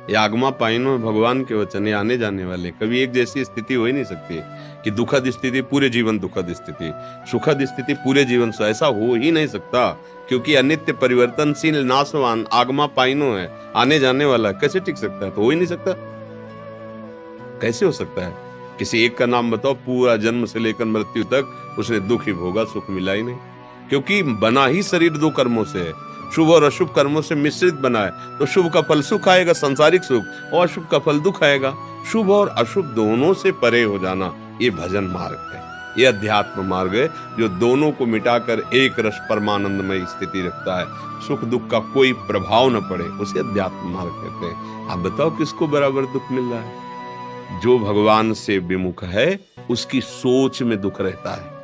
ये आगमा पाइनो है भगवान के वचन, ये आने जाने वाले। कभी एक जैसी स्थिति हो ही नहीं सकती कि दुखद स्थिति पूरे जीवन दुखद स्थिति, सुखद स्थिति पूरे जीवन से, ऐसा हो ही नहीं सकता। क्योंकि अनित्य परिवर्तनशील नाशवान आगमा पाइनो है, आने जाने वाला, कैसे टिक सकता है? तो हो ही नहीं सकता। कैसे हो सकता है? किसी एक का नाम बताओ, पूरा जन्म से लेकर मृत्यु तक उसने दुख ही भोगा, सुख मिला ही नहीं। क्योंकि बना ही शरीर दो कर्मों से है, शुभ और अशुभ कर्मों से मिश्रित बना है। तो शुभ का फल सुख आएगा, सांसारिक सुख, और अशुभ का फल दुख आएगा। शुभ और अशुभ दोनों से परे हो जाना, ये भजन मार्ग है, ये अध्यात्म मार्ग है, जो दोनों को मिटाकर एक रस परमानंदमय स्थिति रखता है। सुख दुख का कोई प्रभाव न पड़े, उसे अध्यात्म मार्ग कहते हैं। आप बताओ किसको बराबर दुख मिल रहा है? जो भगवान से विमुख है उसकी सोच में दुख रहता है।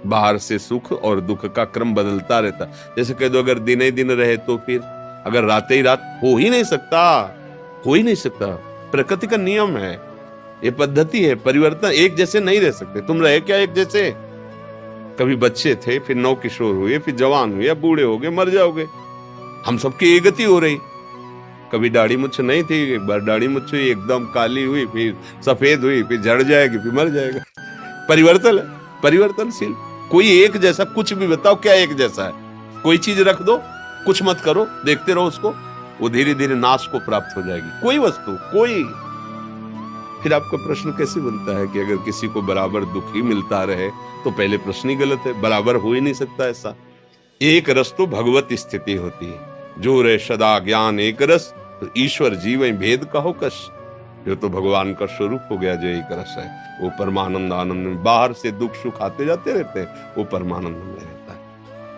बाहर से सुख और दुख का क्रम बदलता रहता। जैसे कह दो अगर दिन ही दिन रहे तो फिर, अगर रात ही रात, हो ही नहीं सकता, हो ही नहीं सकता। प्रकृति का नियम है, ये पद्धति है, परिवर्तन एक जैसे नहीं रह सकते। तुम रहे क्या एक जैसे? कभी बच्चे थे, फिर नौ किशोर हुए, फिर जवान हुए, बूढ़े हो गए, मर जाओगे। हम सबकी एक गति हो रही। कभी दाढ़ी मुछ नहीं थी, एक बार दाढ़ी मुछ हुई, एकदम काली हुई, फिर सफेद हुई, फिर झड़ जाएगी, फिर मर जाएगा। परिवर्तन है, परिवर्तनशील। कोई एक जैसा कुछ भी बताओ, क्या एक जैसा है? कोई चीज रख दो, कुछ मत करो, देखते रहो उसको, वो धीरे धीरे नाश को प्राप्त हो जाएगी। कोई वस्तु, कोई। फिर आपका प्रश्न कैसे बनता है कि अगर किसी को बराबर दुख ही मिलता रहे, तो पहले प्रश्न ही गलत है। बराबर हो ही नहीं सकता ऐसा। एक रस तो भगवत स्थिति होती है, जो रे सदा ज्ञान एक रस, तो ईश्वर जीव भेद कहो कश। जो तो भगवान का स्वरूप हो गया, जो एक रस है, वो परमानंद आनंद में, बाहर से दुख सुख आते जाते रहते हैं, वो परमानंद में रहता है।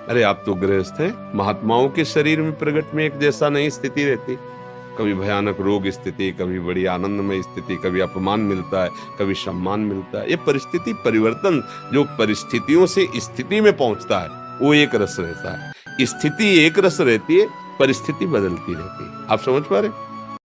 अरे आप तो गृहस्थ हैं, महात्माओं के शरीर में प्रगट में एक जैसा नहीं स्थिति रहती। कभी भयानक रोग स्थिति, कभी बड़ी आनंदमय स्थिति, कभी अपमान मिलता है, कभी सम्मान मिलता है। ये परिस्थिति परिवर्तन, जो परिस्थितियों से स्थिति में पहुंचता है, वो एक रस रहता है। स्थिति एक रस रहती है, परिस्थिति बदलती रहती है। आप समझ पा रहे?